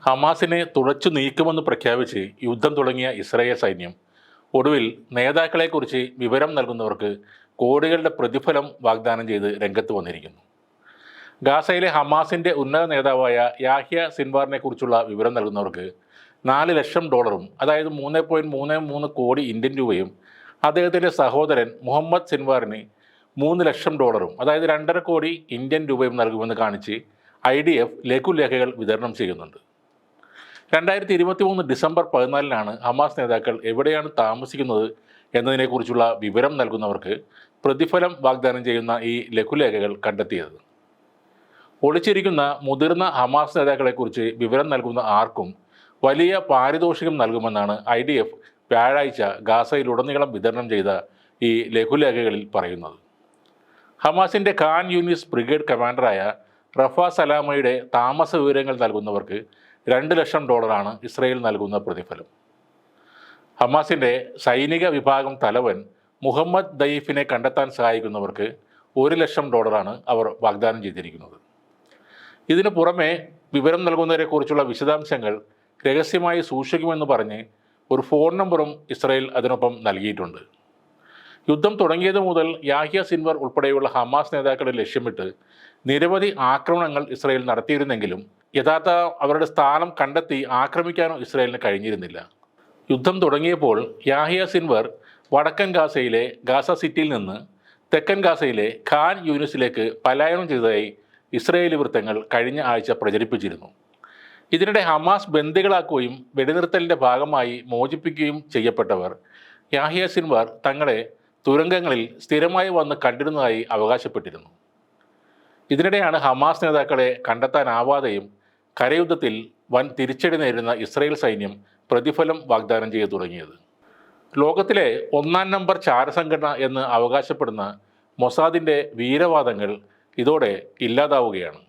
ഹമാസിനെ തുളച്ചു നീക്കുമെന്ന് പ്രഖ്യാപിച്ച് യുദ്ധം തുടങ്ങിയ ഇസ്രായേൽ സൈന്യം ഒടുവിൽ നേതാക്കളെക്കുറിച്ച് വിവരം നൽകുന്നവർക്ക് കോടികളുടെ പ്രതിഫലം വാഗ്ദാനം ചെയ്ത് രംഗത്ത് വന്നിരിക്കുന്നു. ഗാസയിലെ ഹമാസിൻ്റെ ഉന്നത നേതാവായ യാഹ്യ സിൻവാറിനെ കുറിച്ചുള്ള വിവരം നൽകുന്നവർക്ക് $4,00,000, അതായത് 3.33 കോടി ഇന്ത്യൻ രൂപയും, അദ്ദേഹത്തിൻ്റെ സഹോദരൻ മുഹമ്മദ് സിൻവാറിന് $3,00,000, അതായത് 2.5 കോടി ഇന്ത്യൻ രൂപയും നൽകുമെന്ന് കാണിച്ച് IDF ലഘുലേഖകൾ വിതരണം ചെയ്യുന്നുണ്ട്. 2023 ഡിസംബർ 14 ഹമാസ് നേതാക്കൾ എവിടെയാണ് താമസിക്കുന്നത് എന്നതിനെക്കുറിച്ചുള്ള വിവരം നൽകുന്നവർക്ക് പ്രതിഫലം വാഗ്ദാനം ചെയ്യുന്ന ഈ ലഘുലേഖകൾ കണ്ടെത്തിയത്. ഒളിച്ചിരിക്കുന്ന മുതിർന്ന ഹമാസ് നേതാക്കളെക്കുറിച്ച് വിവരം നൽകുന്ന ആർക്കും വലിയ പാരിതോഷികം നൽകുമെന്നാണ് IDF വ്യാഴാഴ്ച ഗാസയിലുടനീളം വിതരണം ചെയ്ത ഈ ലഘുലേഖകളിൽ പറയുന്നത്. ഹമാസിൻ്റെ ഖാൻ യൂനിസ് ബ്രിഗേഡ് കമാൻഡറായ റഫ സലാമയുടെ താമസ വിവരങ്ങൾ നൽകുന്നവർക്ക് $2,00,000 ഇസ്രയേൽ നൽകുന്ന പ്രതിഫലം. ഹമാസിൻ്റെ സൈനിക വിഭാഗം തലവൻ മുഹമ്മദ് ദയീഫിനെ കണ്ടെത്താൻ സഹായിക്കുന്നവർക്ക് $1,00,000 അവർ വാഗ്ദാനം ചെയ്തിരിക്കുന്നത്. ഇതിനു പുറമെ വിവരം നൽകുന്നവരെക്കുറിച്ചുള്ള വിശദാംശങ്ങൾ രഹസ്യമായി സൂക്ഷിക്കുമെന്ന് പറഞ്ഞ് ഒരു ഫോൺ നമ്പറും ഇസ്രയേൽ അതിനൊപ്പം നൽകിയിട്ടുണ്ട്. യുദ്ധം തുടങ്ങിയത് മുതൽ യാഹ്യ സിൻവർ ഉൾപ്പെടെയുള്ള ഹമാസ് നേതാക്കളെ ലക്ഷ്യമിട്ട് നിരവധി ആക്രമണങ്ങൾ ഇസ്രയേൽ നടത്തിയിരുന്നെങ്കിലും യഥാർത്ഥ അവരുടെ സ്ഥാനം കണ്ടെത്തി ആക്രമിക്കാനോ ഇസ്രയേലിന് കഴിഞ്ഞിരുന്നില്ല. യുദ്ധം തുടങ്ങിയപ്പോൾ യാഹ്യ സിൻവർ വടക്കൻ ഗാസയിലെ ഗാസ സിറ്റിയിൽ നിന്ന് തെക്കൻ ഗാസയിലെ ഖാൻ യൂനിസിലേക്ക് പലായനം ചെയ്തതായി ഇസ്രയേലി വൃത്തങ്ങൾ കഴിഞ്ഞ ആഴ്ച പ്രചരിപ്പിച്ചിരുന്നു. ഇതിനിടെ ഹമാസ് ബന്ദികളാക്കുകയും വെടിനിർത്തലിൻ്റെ ഭാഗമായി മോചിപ്പിക്കുകയും ചെയ്യപ്പെട്ടവർ യാഹ്യ സിൻവർ തങ്ങളെ തുരങ്കങ്ങളിൽ സ്ഥിരമായി വന്ന് കണ്ടിരുന്നതായി അവകാശപ്പെട്ടിരുന്നു. ഇതിനിടെയാണ് ഹമാസ് നേതാക്കളെ കണ്ടെത്താനാവാതെയും കരയുദ്ധത്തിൽ വൻ തിരിച്ചടി നേരിടുന്ന ഇസ്രയേൽ സൈന്യം പ്രതിഫലം വാഗ്ദാനം ചെയ്തു തുടങ്ങിയത്. ലോകത്തിലെ 1-ാം നമ്പർ ചാരസംഘടന എന്ന് അവകാശപ്പെടുന്ന മൊസാദിൻ്റെ വീരവാദങ്ങൾ ഇതോടെ ഇല്ലാതാവുകയാണ്.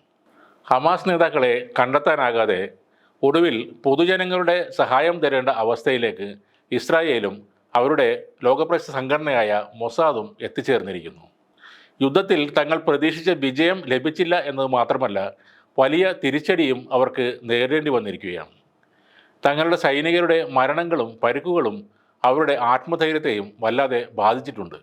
ഹമാസ് നേതാക്കളെ കണ്ടെത്താനാകാതെ ഒടുവിൽ പൊതുജനങ്ങളുടെ സഹായം തരേണ്ട അവസ്ഥയിലേക്ക് ഇസ്രായേലും അവരുടെ ലോകപ്രശസ്ത സംഘടനയായ മൊസാദും എത്തിച്ചേർന്നിരിക്കുന്നു. യുദ്ധത്തിൽ തങ്ങൾ പ്രതീക്ഷിച്ച വിജയം ലഭിച്ചില്ല എന്നത് മാത്രമല്ല, വലിയ തിരിച്ചടിയും അവർക്ക് നേരിടേണ്ടി വന്നിരിക്കുകയാണ്. തങ്ങളുടെ സൈനികരുടെ മരണങ്ങളും പരിക്കുകളും അവരുടെ ആത്മധൈര്യത്തെയും വല്ലാതെ ബാധിച്ചിട്ടുണ്ട്.